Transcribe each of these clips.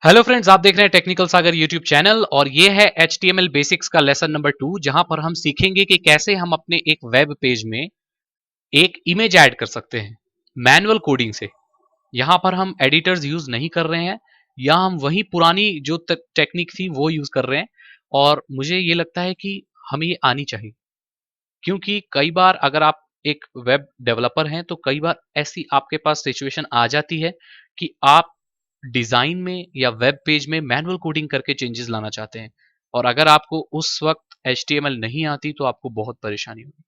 Hello friends, आप देख रहे हैं टेक्निकल सागर यूट्यूब चैनल और ये है HTML बेसिक्स का लेसन नंबर 2 जहां पर हम सीखेंगे कि कैसे हम अपने एक वेब पेज में एक इमेज ऐड कर सकते हैं मैनुअल कोडिंग से। यहां पर हम एडिटर्स यूज नहीं कर रहे हैं या हम वही पुरानी जो टेक्निक थी वो यूज कर रहे हैं। और मुझे ये लगता है कि हमें ये आनी चाहिए, क्योंकि कई बार अगर आप एक वेब डेवलपर हैं तो कई बार ऐसी आपके पास सिचुएशन आ जाती है कि आप डिजाइन में या वेब पेज में मैनुअल कोडिंग करके चेंजेस लाना चाहते हैं, और अगर आपको उस वक्त HTML नहीं आती तो आपको बहुत परेशानी होगी।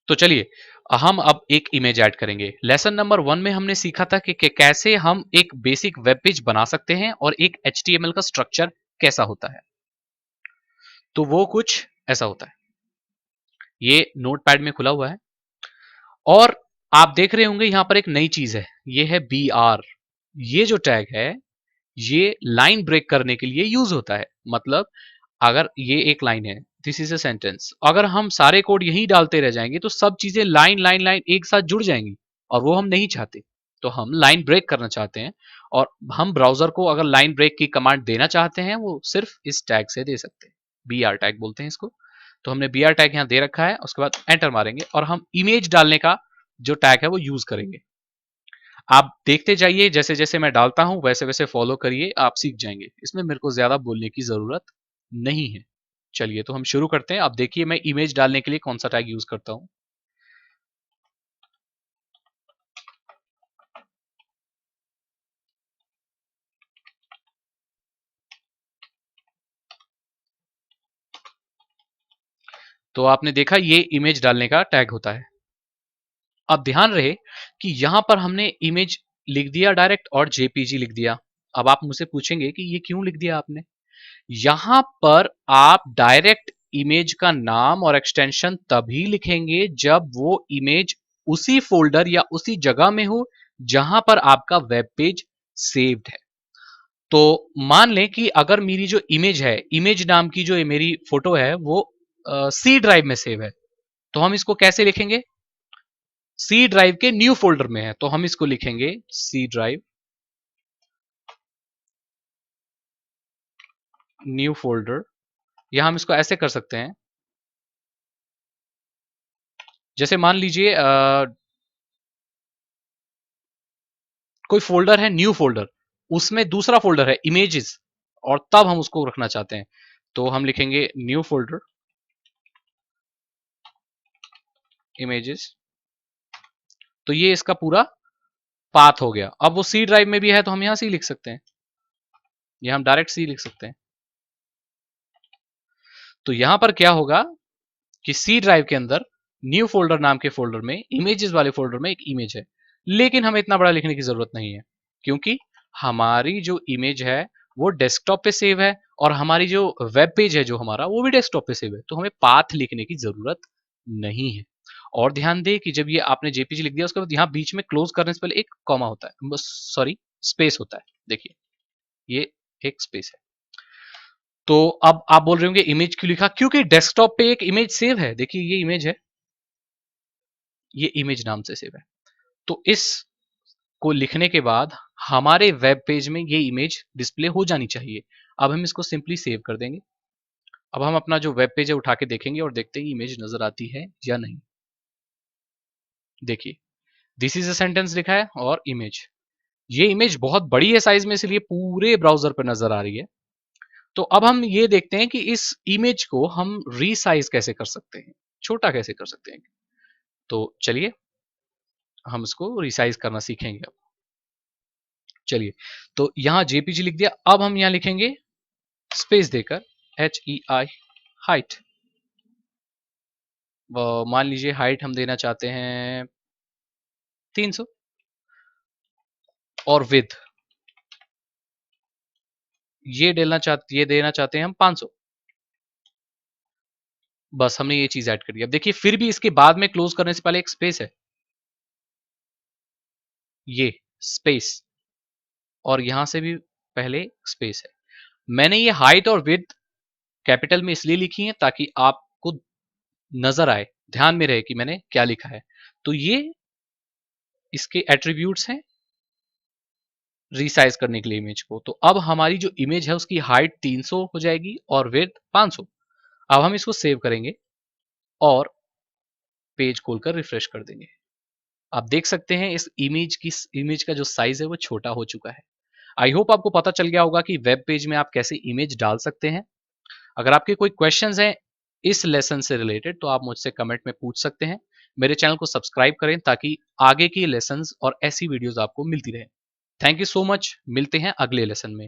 तो चलिए, हम अब एक इमेज ऐड करेंगे। लेसन नंबर 1 में हमने सीखा था कि कैसे हम एक बेसिक वेब पेज बना सकते हैं और एक HTML का स्ट्रक्चर कैसा होता है। तो वो कुछ ऐसा होता है। ये नोटपैड में खुला हुआ है और आप देख रहे होंगे यहां पर एक नई चीज है, ये है BR। ये जो टैग है ये लाइन ब्रेक करने के लिए यूज होता है। मतलब अगर ये एक लाइन है, दिस इज अ सेंटेंस, अगर हम सारे कोड यहीं डालते रह जाएंगे तो सब चीजें लाइन लाइन लाइन एक साथ जुड़ जाएंगी और वो हम नहीं चाहते। तो हम लाइन ब्रेक करना चाहते हैं और हम ब्राउजर को अगर लाइन ब्रेक की कमांड देना चाहते हैं वो सिर्फ इस टैग से दे सकते हैं। BR टैग बोलते हैं इसको। तो हमने BR टैग यहां दे रखा है, उसके बाद एंटर मारेंगे और हम इमेज डालने का जो टैग है वो यूज करेंगे। आप देखते जाइए, जैसे जैसे मैं डालता हूं वैसे वैसे फॉलो करिए, आप सीख जाएंगे। इसमें मेरे को ज्यादा बोलने की जरूरत नहीं है। चलिए तो हम शुरू करते हैं। अब देखिए मैं इमेज डालने के लिए कौन सा टैग यूज करता हूं। तो आपने देखा ये इमेज डालने का टैग होता है। अब ध्यान रहे कि यहां पर हमने इमेज लिख दिया डायरेक्ट और JPG लिख दिया। अब आप मुझसे पूछेंगे कि ये क्यों लिख दिया आपने। यहां पर आप डायरेक्ट इमेज का नाम और एक्सटेंशन तभी लिखेंगे जब वो इमेज उसी फोल्डर या उसी जगह में हो जहां पर आपका वेब पेज सेव्ड है। तो मान लें कि अगर मेरी जो इमेज है, इमेज नाम की जो मेरी फोटो है वो C ड्राइव में सेव है, तो हम इसको कैसे लिखेंगे। C ड्राइव के न्यू फोल्डर में है तो हम इसको लिखेंगे C ड्राइव न्यू फोल्डर। या हम इसको ऐसे कर सकते हैं, जैसे मान लीजिए कोई फोल्डर है न्यू फोल्डर, उसमें दूसरा फोल्डर है इमेजेस, और तब हम उसको रखना चाहते हैं तो हम लिखेंगे न्यू फोल्डर इमेजेस। तो ये इसका पूरा पाथ हो गया। अब वो C ड्राइव में भी है तो हम यहां C लिख सकते हैं, या हम डायरेक्ट C लिख सकते हैं। तो यहां पर क्या होगा कि C ड्राइव के अंदर न्यू फोल्डर नाम के फोल्डर में, इमेजेस वाले फोल्डर में एक इमेज है, लेकिन हमें इतना बड़ा लिखने की जरूरत नहीं है क्योंकि हमारी जो इमेज है वो डेस्कटॉप पे सेव है और हमारी जो वेब पेज है जो हमारा वो भी डेस्कटॉप पे सेव है, तो हमें पाथ लिखने की जरूरत नहीं है। और ध्यान दें कि जब ये आपने JPG लिख दिया उसके बाद यहाँ बीच में क्लोज करने से पहले एक कॉमा होता है, सॉरी स्पेस होता है। देखिए ये एक स्पेस है। तो अब आप बोल रहे होंगे इमेज क्यों लिखा, क्योंकि डेस्कटॉप पे एक इमेज सेव है। देखिए ये इमेज है, ये इमेज नाम से सेव है। तो इस को लिखने के बाद हमारे वेब पेज में ये इमेज डिस्प्ले हो जानी चाहिए। अब हम इसको सिंपली सेव कर देंगे। अब हम अपना जो वेब पेज है उठा के देखेंगे और देखते हैं इमेज नजर आती है या नहीं। देखिए दिस इज अ सेंटेंस लिखा है और इमेज, ये इमेज बहुत बड़ी है साइज में इसलिए पूरे ब्राउजर पर नजर आ रही है। तो अब हम ये देखते हैं कि इस इमेज को हम रीसाइज कैसे कर सकते हैं, छोटा कैसे कर सकते हैं। तो चलिए हम इसको रिसाइज करना सीखेंगे अब। चलिए तो यहां JPG लिख दिया, अब हम यहां लिखेंगे स्पेस देकर HEI हाइट। मान लीजिए हाइट हम देना चाहते हैं 300 और विथ ये देना चाहते हैं हम 500। बस हमने ये चीज ऐड कर दिया। अब देखिए फिर भी इसके बाद में क्लोज करने से पहले एक स्पेस है, ये स्पेस, और यहां से भी पहले स्पेस है। मैंने ये हाइट और विथ कैपिटल में इसलिए लिखी है ताकि आपको नजर आए, ध्यान में रहे कि मैंने क्या लिखा है। तो ये इसके एट्रीब्यूट्स हैं, रिसाइज करने के लिए इमेज को। तो अब हमारी जो इमेज है उसकी हाइट 300 हो जाएगी और विड्थ 500। अब हम इसको सेव करेंगे और पेज खोलकर रिफ्रेश कर देंगे। आप देख सकते हैं इस इमेज का जो साइज है वो छोटा हो चुका है। आई होप आपको पता चल गया होगा कि वेब पेज में आप कैसे इमेज डाल सकते हैं। अगर आपके कोई क्वेश्चंस हैं इस लेसन से रिलेटेड तो आप मुझसे कमेंट में पूछ सकते हैं। मेरे चैनल को सब्सक्राइब करें ताकि आगे की लेसन्स और ऐसी वीडियोस आपको मिलती रहे। थैंक यू सो मच, मिलते हैं अगले लेसन में।